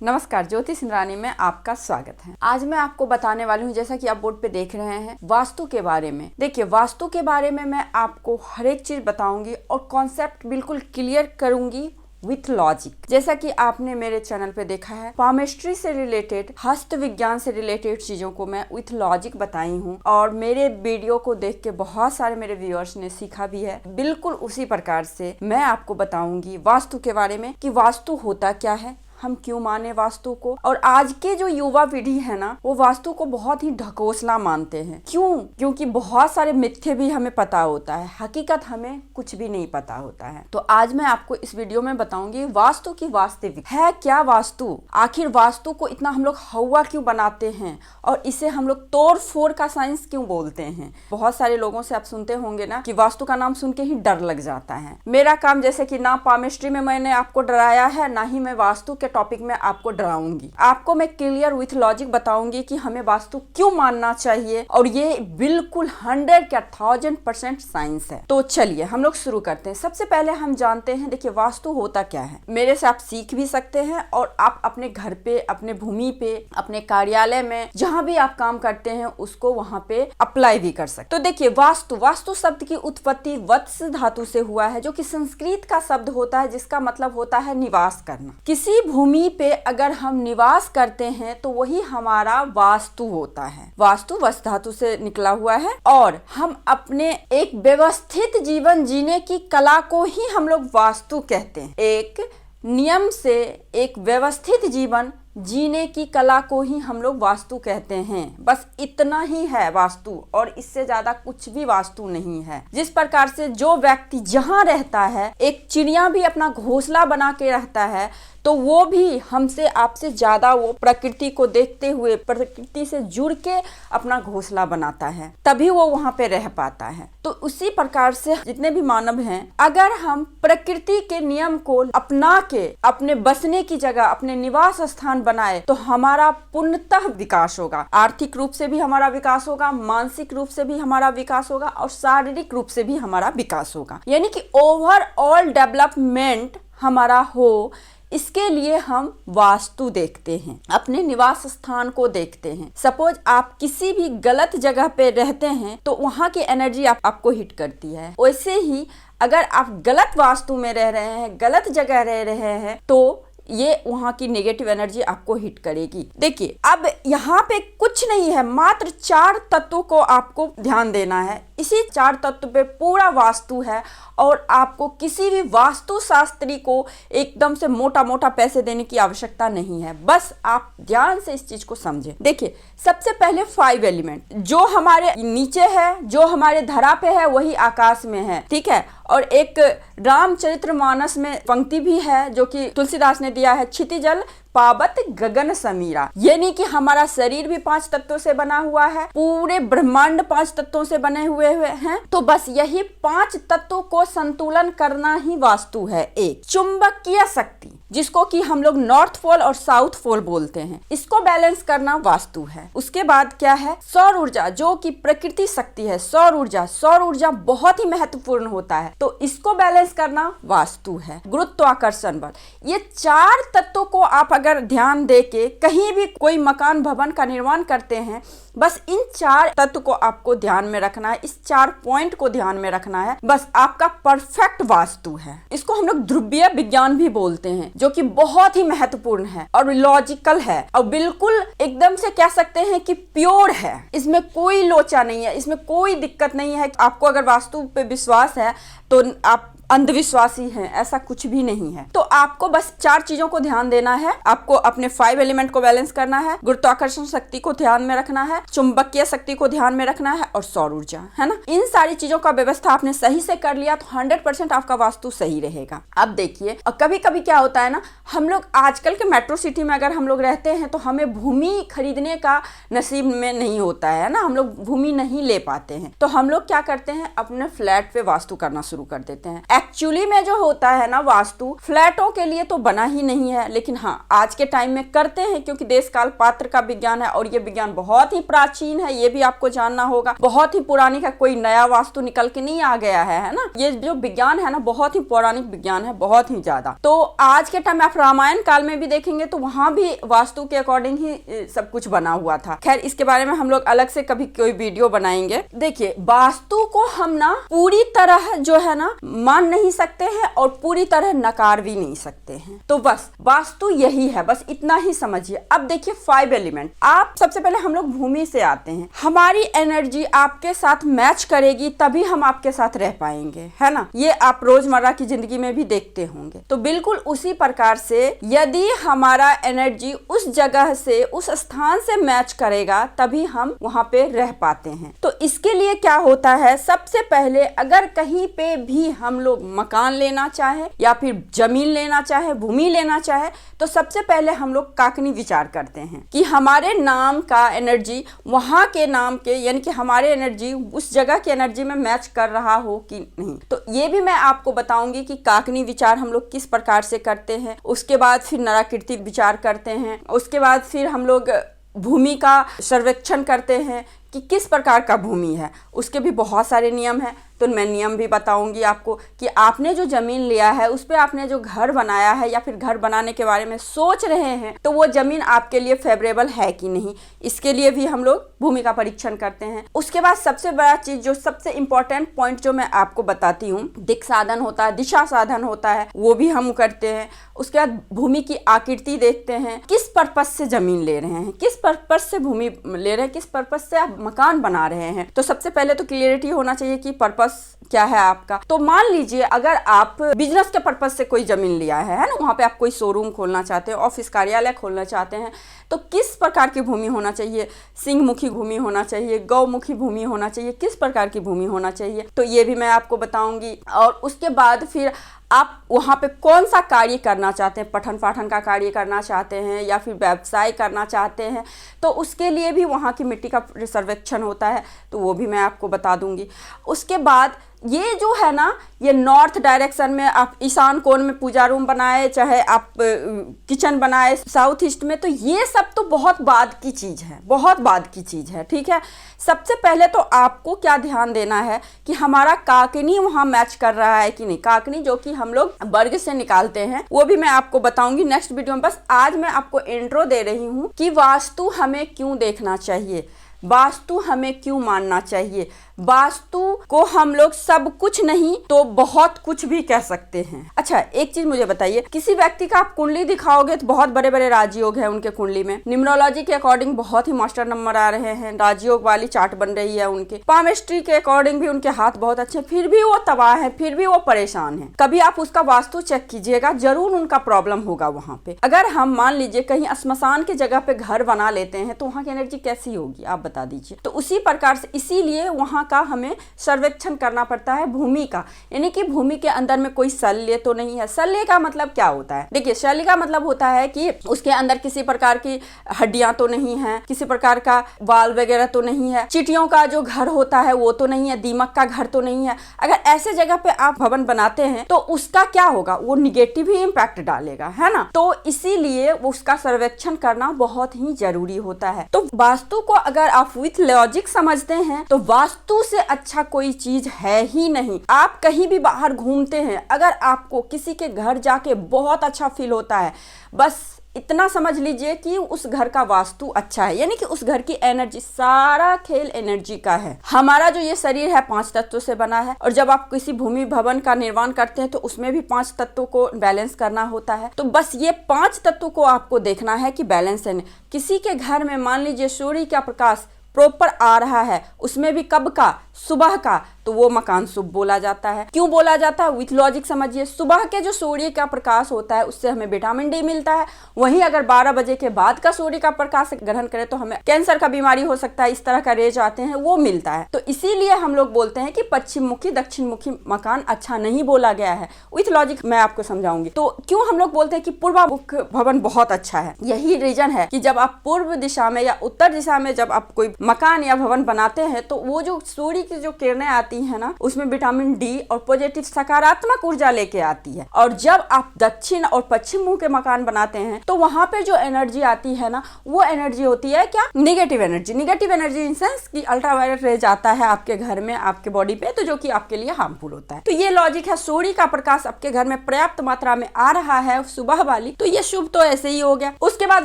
नमस्कार, ज्योति सिंधरानी में आपका स्वागत है। आज मैं आपको बताने वाली हूँ, जैसा कि आप बोर्ड पे देख रहे हैं, वास्तु के बारे में। देखिए, वास्तु के बारे में मैं आपको हर एक चीज बताऊंगी और कॉन्सेप्ट बिल्कुल क्लियर करूंगी विथ लॉजिक। जैसा कि आपने मेरे चैनल पे देखा है, पामेस्ट्री से रिलेटेड, हस्त विज्ञान से रिलेटेड चीजों को मैं विथ लॉजिक बताई हूँ और मेरे वीडियो को देख के बहुत सारे मेरे व्यूअर्स ने सीखा भी है। बिल्कुल उसी प्रकार से मैं आपको बताऊंगी वास्तु के बारे में कि वास्तु होता क्या है, हम क्यों माने वास्तु को। और आज के जो युवा पीढ़ी है ना, वो वास्तु को बहुत ही ढकोसला मानते हैं। क्यों? क्योंकि बहुत सारे मिथ्ये भी हमें पता होता है, हकीकत हमें कुछ भी नहीं पता होता है। तो आज मैं आपको इस वीडियो में बताऊंगी वास्तु की वास्तविक है क्या वास्तु, आखिर वास्तु को इतना हम लोग हवा क्यों बनाते हैं और इसे हम लोग तोड़ फोड़ का साइंस क्यों बोलते हैं। बहुत सारे लोगों से आप सुनते होंगे ना कि वास्तु का नाम सुन के ही डर लग जाता है। मेरा काम जैसे कि ना पामेस्ट्री में मैंने आपको डराया है, ना ही मैं वास्तु के टॉपिक में आपको डराऊंगी। आपको मैं क्लियर विथ लॉजिक बताऊंगी कि हमें वास्तु क्यों मानना चाहिए और ये बिल्कुल 100 क्या 1000% साइंस है। तो चलिए हम लोग शुरू करते हैं। सबसे पहले हम जानते हैं, देखिए वास्तु होता क्या है। मेरे से आप सीख भी सकते हैं और आप अपने घर पे, अपने भूमि पे, अपने कार्यालय में, जहां भी आप काम करते हैं उसको वहां पे अप्लाई भी कर सकते। तो देखिए वास्तु शब्द की उत्पत्ति वत्स धातु से हुआ है, जो कि संस्कृत का शब्द होता है, जिसका मतलब होता है निवास करना। किसी भूमि पे अगर हम निवास करते हैं तो वही हमारा वास्तु होता है। वास्तु वस्त धातु से निकला हुआ है और हम अपने एक व्यवस्थित जीवन जीने की कला को ही हम लोग वास्तु कहते हैं। एक नियम से एक व्यवस्थित जीवन जीने की कला को ही हम लोग वास्तु कहते हैं। बस इतना ही है वास्तु, और इससे ज्यादा कुछ भी वास्तु नहीं है। जिस प्रकार से जो व्यक्ति जहां रहता है, एक चिड़िया भी अपना घोंसला बना के रहता है, तो वो भी हमसे आपसे ज्यादा वो प्रकृति को देखते हुए, प्रकृति से जुड़ के अपना घोंसला बनाता है, तभी वो वहां पे रह पाता है। तो उसी प्रकार से जितने भी मानव हैं, अगर हम प्रकृति के नियम को अपना के अपने बसने की जगह, अपने निवास स्थान बनाए, तो हमारा पूर्णतः विकास होगा। आर्थिक रूप से भी हमारा विकास होगा, मानसिक रूप से भी हमारा विकास होगा और शारीरिक रूप से भी हमारा विकास होगा। यानी कि ओवरऑल डेवलपमेंट हमारा हो, इसके लिए हम वास्तु देखते हैं, अपने निवास स्थान को देखते हैं। सपोज आप किसी भी गलत जगह पे रहते हैं तो वहां की एनर्जी आपको हिट करती है। वैसे ही अगर आप गलत वास्तु में रह रहे हैं, गलत जगह रह रहे हैं, तो ये वहां की नेगेटिव एनर्जी आपको हिट करेगी। देखिए, अब यहाँ पे कुछ नहीं है, मात्र 4 तत्वों को आपको ध्यान देना है। इसी 4 तत्व पे पूरा वास्तु है और आपको किसी भी वास्तु शास्त्री को एकदम से मोटा मोटा पैसे देने की आवश्यकता नहीं है। बस आप ध्यान से इस चीज को समझें। देखिए, सबसे पहले 5 एलिमेंट, जो हमारे नीचे है, जो हमारे धरा पे है, वही आकाश में है, ठीक है। और एक रामचरितमानस में पंक्ति भी है जो कि तुलसीदास ने दिया है, क्षितिजल पावत गगन समीरा। यानी कि हमारा शरीर भी 5 तत्वों से बना हुआ है, पूरे ब्रह्मांड 5 तत्वों से बने हुए हैं। तो बस यही 5 तत्वों को संतुलन करना ही वास्तु है। एक चुंबकीय शक्ति, जिसको कि हम लोग नॉर्थ पोल और साउथ पोल बोलते हैं, इसको बैलेंस करना वास्तु है। उसके बाद क्या है? सौर ऊर्जा, जो कि प्रकृति शक्ति है। सौर ऊर्जा बहुत ही महत्वपूर्ण होता है, तो इसको बैलेंस करना वास्तु है। गुरुत्वाकर्षण बल, ये 4 तत्वों को आप अगर ध्यान दे के कहीं भी कोई मकान भवन का निर्माण करते हैं, बस इन 4 तत्व को आपको ध्यान में रखना है, इस 4 पॉइंट को ध्यान में रखना है, बस आपका परफेक्ट वास्तु है। इसको हम लोग ध्रुवीय विज्ञान भी बोलते हैं, जो कि बहुत ही महत्वपूर्ण है और लॉजिकल है और बिल्कुल एकदम से कह सकते हैं कि प्योर है। इसमें कोई लोचा नहीं है, इसमें कोई दिक्कत नहीं है। आपको अगर वास्तु पे विश्वास है तो आप अंधविश्वासी हैं, ऐसा कुछ भी नहीं है। तो आपको बस 4 चीजों को ध्यान देना है। आपको अपने 5 एलिमेंट को बैलेंस करना है, गुरुत्वाकर्षण शक्ति को ध्यान में रखना है, चुंबकीय शक्ति को ध्यान में रखना है और सौर ऊर्जा, है ना। इन सारी चीजों का व्यवस्था आपने सही से कर लिया तो 100% आपका वास्तु सही रहेगा। अब देखिए, और कभी कभी क्या होता है ना, हम लोग आजकल के मेट्रो सिटी में अगर हम लोग रहते हैं तो हमें भूमि खरीदने का नसीब में नहीं होता है ना, हम लोग भूमि नहीं ले पाते हैं। तो हम लोग क्या करते हैं, अपने फ्लैट पे वास्तु करना शुरू कर देते हैं। एक्चुअली में जो होता है ना वास्तु फ्लैटों के लिए तो बना ही नहीं है, लेकिन हाँ आज के टाइम में करते हैं क्योंकि देश काल पात्र का विज्ञान है और ये विज्ञान बहुत ही प्राचीन है, ये भी आपको जानना होगा। बहुत ही पुरानी का कोई नया वास्तु निकल के नहीं आ गया है ना। ये जो विज्ञान है ना बहुत ही पौराणिक विज्ञान है, बहुत ही ज्यादा। तो आज के टाइम में आप रामायण काल में भी देखेंगे तो वहां भी वास्तु के अकॉर्डिंग ही सब कुछ बना हुआ था। खैर इसके बारे में हम लोग अलग से कभी कोई वीडियो बनाएंगे। देखिए वास्तु को हम ना पूरी तरह जो है ना मान नहीं सकते हैं और पूरी तरह नकार भी नहीं सकते हैं। तो बस वास्तु यही है, बस इतना ही समझिए। अब देखिए 5 एलिमेंट। आप सबसे पहले हम लोग भूमि से आते हैं। हमारी एनर्जी आपके साथ मैच करेगी तभी हम आपके साथ रह पाएंगे, है ना। ये आप रोजमर्रा की जिंदगी में भी देखते होंगे। तो बिल्कुल उसी प्रकार से यदि हमारा एनर्जी उस जगह से उस स्थान से मैच करेगा तभी हम वहां पे रह पाते हैं। तो इसके लिए क्या होता है, सबसे पहले अगर कहीं पे भी हम लोग मकान लेना चाहे या फिर जमीन लेना चाहे, भूमि लेना चाहे, तो सबसे पहले हम लोग काकनी विचार करते हैं कि हमारे नाम का एनर्जी वहां के नाम के यानी कि हमारे एनर्जी उस जगह की एनर्जी में मैच कर रहा हो कि नहीं। तो ये भी मैं आपको बताऊंगी कि काकनी विचार हम लोग किस प्रकार से करते हैं। उसके बाद फिर नराकृति विचार करते हैं। उसके बाद फिर हम लोग भूमि का सर्वेक्षण करते हैं कि किस प्रकार का भूमि है। उसके भी बहुत सारे नियम हैं, तो मैं नियम भी बताऊंगी आपको कि आपने जो जमीन लिया है उस पे आपने जो घर बनाया है या फिर घर बनाने के बारे में सोच रहे हैं तो वो जमीन आपके लिए फेवरेबल है कि नहीं, इसके लिए भी हम लोग भूमि का परीक्षण करते हैं। उसके बाद सबसे बड़ा चीज जो सबसे इंपॉर्टेंट पॉइंट जो मैं आपको बताती हूँ, दिक् साधन होता है, दिशा साधन होता है, वो भी हम करते हैं। उसके बाद भूमि की आकृति देखते हैं, किस पर्पज से जमीन ले रहे हैं, किस पर्पज से भूमि ले रहे हैं, किस पर्पज से आप मकान बना रहे हैं। तो सबसे पहले तो क्लियरिटी होना चाहिए कि पर्पस क्या है आपका। तो मान लीजिए अगर आप बिजनेस के पर्पज से कोई जमीन लिया है ना, वहां पे आप कोई शोरूम खोलना चाहते हैं, ऑफिस कार्यालय खोलना चाहते हैं, तो किस प्रकार की भूमि होना चाहिए, सिंहमुखी भूमि होना चाहिए, गौमुखी भूमि होना चाहिए, किस प्रकार की भूमि होना चाहिए, तो ये भी मैं आपको बताऊंगी। और उसके बाद फिर आप वहाँ पे कौन सा कार्य करना चाहते हैं, पठन पाठन का कार्य करना चाहते हैं या फिर व्यवसाय करना चाहते हैं, तो उसके लिए भी वहाँ की मिट्टी का सर्वेक्षण होता है, तो वो भी मैं आपको बता दूंगी। उसके बाद ये जो है ना, ये नॉर्थ डायरेक्शन में आप ईशान कोण में पूजा रूम बनाए, चाहे आप किचन बनाए साउथ ईस्ट में, तो ये सब तो बहुत बाद की चीज़ है, बहुत बाद की चीज़ है, ठीक है। सबसे पहले तो आपको क्या ध्यान देना है कि हमारा काकनी वहाँ मैच कर रहा है कि नहीं। काकनी जो कि हम लोग वर्ग से निकालते हैं, वो भी मैं आपको बताऊंगी नेक्स्ट वीडियो में। बस आज मैं आपको इंट्रो दे रही हूँ कि वास्तु हमें क्यों देखना चाहिए, वास्तु हमें क्यों मानना चाहिए। वास्तु को हम लोग सब कुछ नहीं तो बहुत कुछ भी कह सकते हैं। अच्छा एक चीज मुझे बताइए, किसी व्यक्ति का आप कुंडली दिखाओगे तो बहुत बड़े बड़े राजयोग है उनके कुंडली में, न्यूमरोलॉजी के अकॉर्डिंग बहुत ही मास्टर नंबर आ रहे हैं, राजयोग वाली चार्ट बन रही है उनके, पामिस्ट्री के अकॉर्डिंग भी उनके हाथ बहुत अच्छे, फिर भी वो तबाह है, फिर भी वो परेशान है। कभी आप उसका वास्तु चेक कीजिएगा, जरूर उनका प्रॉब्लम होगा वहाँ पे। अगर हम मान लीजिए कहीं श्मशान की जगह पे घर बना लेते हैं तो वहाँ की एनर्जी कैसी होगी आप बता दीजिए। तो उसी प्रकार से इसीलिए वहाँ का हमें सर्वेक्षण करना पड़ता है भूमि का, यानी कि भूमि के अंदर में कोई शल्य तो नहीं है। शल्य का मतलब क्या होता है, देखिए शल्य का मतलब होता है कि उसके अंदर किसी प्रकार की हड्डियां तो नहीं है, किसी प्रकार का बाल वगैरह तो नहीं है, चींटियों का जो घर होता है वो तो नहीं है, दीमक का घर तो नहीं है। अगर ऐसे जगह पे आप भवन बनाते हैं तो उसका क्या होगा, वो निगेटिव ही इम्पैक्ट डालेगा, है ना। तो इसीलिए उसका सर्वेक्षण करना बहुत ही जरूरी होता है। तो वास्तु को अगर आप विथ लॉजिक समझते हैं तो वास्तु से अच्छा कोई चीज है ही नहीं। आप कहीं भी बाहर घूमते हैं, अगर आपको किसी के घर जाके बहुत अच्छा फील होता है, बस इतना समझ लीजिए कि उस घर का वास्तु अच्छा है, यानी कि उस घर की एनर्जी, सारा खेल एनर्जी का है। हमारा जो ये शरीर है 5 तत्वों से बना है, और जब आप किसी भूमि भवन का निर्माण करते हैं तो उसमें भी 5 तत्वों को बैलेंस करना होता है। तो बस ये 5 तत्वों को आपको देखना है कि बैलेंस है। किसी के घर में मान लीजिए सूर्य का प्रकाश प्रॉपर आ रहा है, उसमें भी कब का, सुबह का, तो वो मकान शुभ बोला जाता है। क्यों बोला जाता है, विथ लॉजिक समझिए। सुबह के जो सूर्य का प्रकाश होता है उससे हमें विटामिन डी मिलता है, वहीं अगर 12 बजे के बाद का सूर्य का प्रकाश ग्रहण करें तो हमें कैंसर का बीमारी हो सकता है, इस तरह का रेज आते हैं, वो मिलता है। तो इसीलिए हम लोग बोलते हैं कि पश्चिम मुखी दक्षिण मुखी मकान अच्छा नहीं बोला गया है। विथ लॉजिक मैं आपको समझाऊंगी। तो क्यों हम लोग बोलते हैं कि पूर्वामुख भवन बहुत अच्छा है, यही रीजन है कि जब आप पूर्व दिशा में या उत्तर दिशा में जब आप कोई मकान या भवन बनाते हैं तो वो जो सूर्य की जो किरणें आती है ना, उसमें विटामिन डी और पॉजिटिव सकारात्मक ऊर्जा लेके आती है। और जब आप दक्षिण और पश्चिम मुंह के मकान बनाते हैं तो वहां पे जो एनर्जी आती है ना, वो एनर्जी होती है क्या, negative energy. Negative energy in sense कि अल्ट्रावायलेट रेज आता है आपके घर में, आपके बॉडी पे, तो जो कि आपके लिए हार्मफुल होता है। तो ये लॉजिक है, सूर्य का प्रकाश आपके घर में पर्याप्त मात्रा में आ रहा है सुबह वाली, तो ये शुभ तो ऐसे ही हो गया। उसके बाद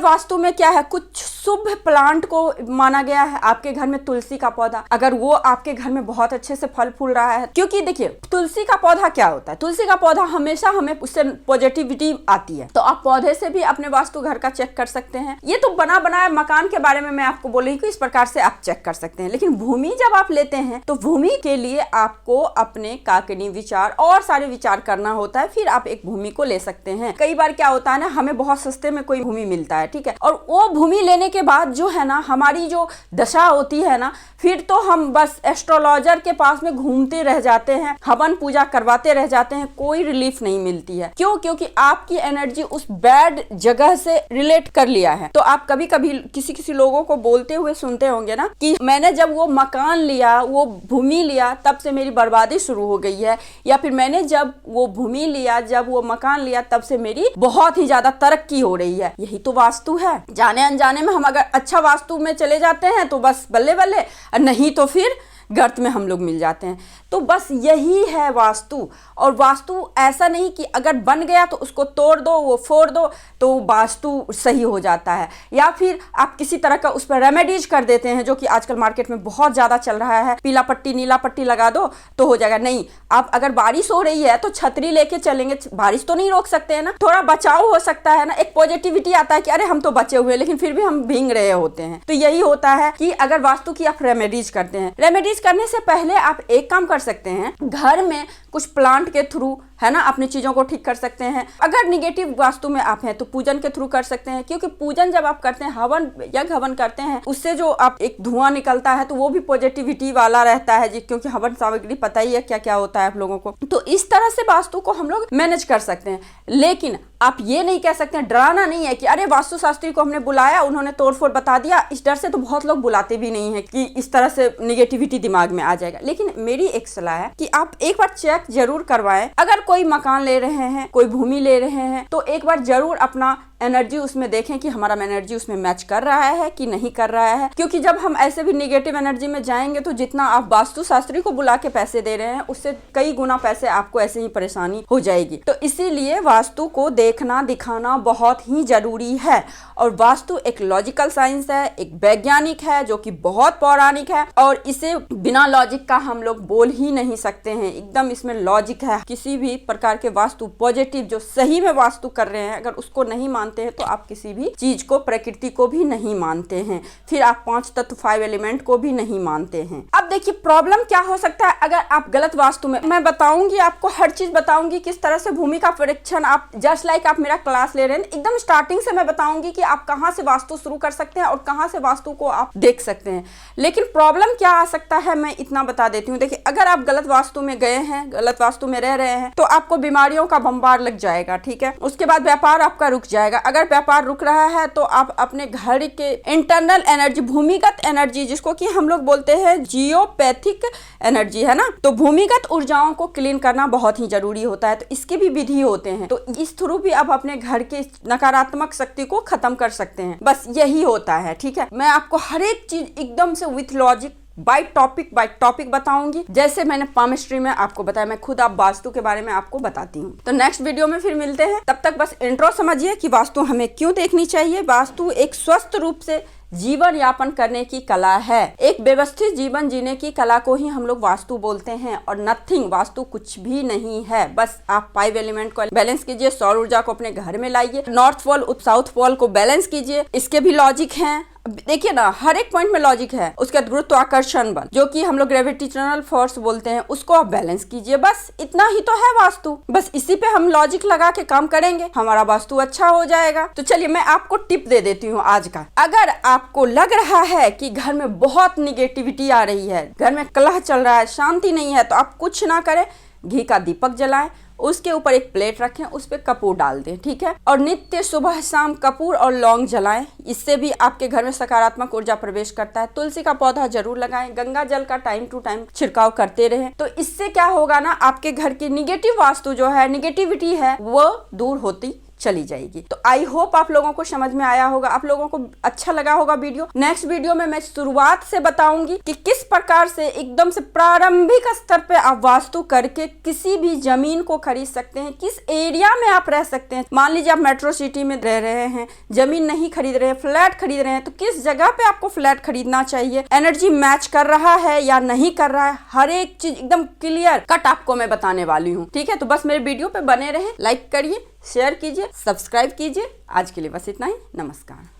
वास्तु में क्या है, कुछ शुभ प्लांट को माना गया है। आपके घर में तुलसी का पौधा, अगर वो आपके घर में बहुत अच्छे से फल फूल रहा है, क्योंकि देखिए तुलसी का पौधा क्या होता है, तुलसी का पौधा हमेशा हमें उससे पॉजिटिविटी आती है। तो आप पौधे से भी अपने वास्तु घर का चेक कर सकते हैं। ये तो बना बनाया मकान के बारे में मैं आपको बोली कि इस प्रकार से आप चेक कर सकते हैं। लेकिन भूमि जब आप लेते हैं तो भूमि के लिए आपको अपने काकनी विचार और सारे विचार करना होता है, फिर आप एक भूमि को ले सकते हैं। कई बार क्या होता है ना, हमें बहुत सस्ते में कोई भूमि मिलता है, ठीक है, और वो भूमि लेने के बाद जो है ना, हमारी जो दशा होती है ना, फिर तो हम बस एस्ट्रोलॉजर के पास में घूमते रह जाते हैं, हवन पूजा करवाते रह जाते हैं, कोई रिलीफ नहीं मिलती है। क्यों? क्योंकि आपकी एनर्जी उस बैड जगह से रिलेट कर लिया है। तो आप कभी कभी किसी लोगों को बोलते हुए सुनते होंगे ना कि मैंने जब वो मकान लिया, वो भूमि लिया, तब से मेरी बर्बादी शुरू हो गई है, या फिर मैंने जब वो भूमि लिया, जब वो मकान लिया, तब से मेरी बहुत ही ज्यादा तरक्की हो रही है। यही तो वास्तु है। जाने अनजाने में हम अगर अच्छा वास्तु में चले जाते हैं तो बस बल्ले बल्ले, नहीं तो फिर गर्त में हम लोग मिल जाते हैं। तो बस यही है वास्तु। और वास्तु ऐसा नहीं कि अगर बन गया तो उसको तोड़ दो, वो फोड़ दो तो वास्तु सही हो जाता है, या फिर आप किसी तरह का उस पर रेमेडीज कर देते हैं, जो कि आजकल मार्केट में बहुत ज़्यादा चल रहा है, पीला पट्टी नीला पट्टी लगा दो तो हो जाएगा। नहीं, आप अगर बारिश हो रही है तो छतरी लेके चलेंगे, बारिश तो नहीं रोक सकते हैं ना, थोड़ा बचाव हो सकता है ना, एक पॉजिटिविटी आता है कि अरे हम तो बचे हुए, लेकिन फिर भी हम भींग रहे होते हैं। तो यही होता है कि अगर वास्तु की आप रेमेडीज करते हैं, रेमेडीज करने से पहले आप एक काम कर सकते हैं, घर में कुछ प्लांट के थ्रू है ना अपनी चीजों को ठीक कर सकते हैं। अगर निगेटिव वास्तु में आप हैं तो पूजन के थ्रू कर सकते हैं, क्योंकि पूजन जब आप करते हैं, हवन यज्ञ हवन करते हैं, उससे जो आप एक धुआं निकलता है तो वो भी पॉजिटिविटी वाला रहता है जी, क्योंकि हवन सामग्री पता ही है क्या क्या होता है आप लोगों को। तो इस तरह से वास्तु को हम लोग मैनेज कर सकते हैं। लेकिन आप ये नहीं कह सकते हैं, डराना नहीं है कि अरे वास्तु शास्त्री को हमने बुलाया, उन्होंने तोड़फोड़ बता दिया। इस डर से तो बहुत लोग बुलाते भी नहीं है कि इस तरह से निगेटिविटी दिमाग में आ जाएगा। लेकिन मेरी एक सलाह है कि आप एक बार चेक जरूर करवाएं। अगर कोई मकान ले रहे हैं, कोई भूमि ले रहे हैं, तो एक बार जरूर अपना एनर्जी उसमें देखें कि हमारा एनर्जी उसमें मैच कर रहा है कि नहीं कर रहा है। क्योंकि जब हम ऐसे भी निगेटिव एनर्जी में जाएंगे तो जितना आप वास्तु शास्त्री को बुला के पैसे दे रहे हैं, उससे कई गुना पैसे आपको ऐसे ही परेशानी हो जाएगी। तो इसीलिए वास्तु को देखना दिखाना बहुत ही जरूरी है। और वास्तु एक लॉजिकल साइंस है, एक वैज्ञानिक है, जो कि बहुत पौराणिक है, और इसे बिना लॉजिक का हम लोग बोल ही नहीं सकते हैं। एकदम इसमें लॉजिक है। किसी भी प्रकार के वास्तु पॉजिटिव जो सही में वास्तु कर रहे हैं, अगर उसको नहीं मानते हैं तो आप किसी भी चीज को, प्रकृति को भी नहीं मानते हैं, फिर आप 5 तत्व 5 एलिमेंट को भी नहीं मानते हैं। अब देखिए प्रॉब्लम क्या हो सकता है अगर आप गलत वास्तु में, मैं बताऊंगी आपको, हर चीज बताऊंगी किस तरह से भूमि का परीक्षण, आप जस्ट लाइक आप मेरा क्लास ले रहे हैं, एकदम स्टार्टिंग से मैं बताऊंगी कि आप कहां से वास्तु शुरू कर सकते हैं और कहां से वास्तु को आप देख सकते हैं। लेकिन प्रॉब्लम क्या आ सकता है मैं इतना बता देती हूँ। देखिए अगर आप गलत वास्तु में गए हैं, गलत वास्तु में रह रहे हैं, तो आपको बीमारियों का बंबार लग जाएगा, ठीक है। उसके बाद व्यापार आपका रुक जाएगा। अगर व्यापार रुक रहा है तो आप अपने घर के इंटरनल एनर्जी, भूमिगत एनर्जी, जिसको कि हम लोग बोलते हैं जियोपैथिक एनर्जी, है ना, तो भूमिगत ऊर्जाओं को क्लीन करना बहुत ही जरूरी होता है। तो इसके भी विधि होते हैं, तो इस थ्रू भी आप अपने घर के नकारात्मक शक्ति को खत्म कर सकते हैं। बस यही होता है, ठीक है। मैं आपको हर एक चीज एकदम से विथ लॉजिक बाय टॉपिक बताऊंगी, जैसे मैंने पामिस्ट्री में आपको बताया, मैं खुद आप वास्तु के बारे में आपको बताती हूँ। तो नेक्स्ट वीडियो में फिर मिलते हैं, तब तक बस इंट्रो समझिए कि वास्तु हमें क्यों देखनी चाहिए। वास्तु एक स्वस्थ रूप से जीवन यापन करने की कला है, एक व्यवस्थित जीवन जीने की कला को ही हम लोग वास्तु बोलते हैं, और नथिंग, वास्तु कुछ भी नहीं है। बस आप 5 एलिमेंट को बैलेंस कीजिए, सौर ऊर्जा को अपने घर में लाइए, नॉर्थ पोल साउथ पोल को बैलेंस कीजिए, इसके भी लॉजिक हैं। देखिए ना, हर एक पॉइंट में लॉजिक है। उसके बाद गुरुत्वाकर्षण बल, जो कि हम लोग ग्रेविटेशनल फोर्स बोलते हैं, उसको आप बैलेंस कीजिए। बस इतना ही तो है वास्तु। बस इसी पे हम लॉजिक लगा के काम करेंगे, हमारा वास्तु अच्छा हो जाएगा। तो चलिए मैं आपको टिप दे देती हूँ आज का। अगर आपको लग रहा है कि घर में बहुत निगेटिविटी आ रही है, घर में कलह चल रहा है, शांति नहीं है, तो आप कुछ ना करें, घी का दीपक जलाएं, उसके ऊपर एक प्लेट रखें, उस पर कपूर डाल दें, ठीक है। और नित्य सुबह शाम कपूर और लौंग जलाएं, इससे भी आपके घर में सकारात्मक ऊर्जा प्रवेश करता है। तुलसी का पौधा जरूर लगाएं, गंगा जल का टाइम टू टाइम छिड़काव करते रहें। तो इससे क्या होगा ना, आपके घर की निगेटिव वास्तु जो है, निगेटिविटी है, वो दूर होती चली जाएगी। तो आई होप आप लोगों को समझ में आया होगा, आप लोगों को अच्छा लगा होगा वीडियो। नेक्स्ट वीडियो में मैं शुरुआत से बताऊंगी कि किस प्रकार से एकदम से प्रारंभिक स्तर पे आप वास्तु करके किसी भी जमीन को खरीद सकते हैं, किस एरिया में आप रह सकते हैं। मान लीजिए आप मेट्रो सिटी में रह रहे हैं, जमीन नहीं खरीद रहे हैं, फ्लैट खरीद रहे हैं, तो किस जगह पे आपको फ्लैट खरीदना चाहिए, एनर्जी मैच कर रहा है या नहीं कर रहा है, हर एक चीज एकदम क्लियर कट आपको मैं बताने वाली हूँ, ठीक है। तो बस मेरे वीडियो पे बने रहे, लाइक करिए, शेयर कीजिए, सब्सक्राइब कीजिए। आज के लिए बस इतना ही। नमस्कार।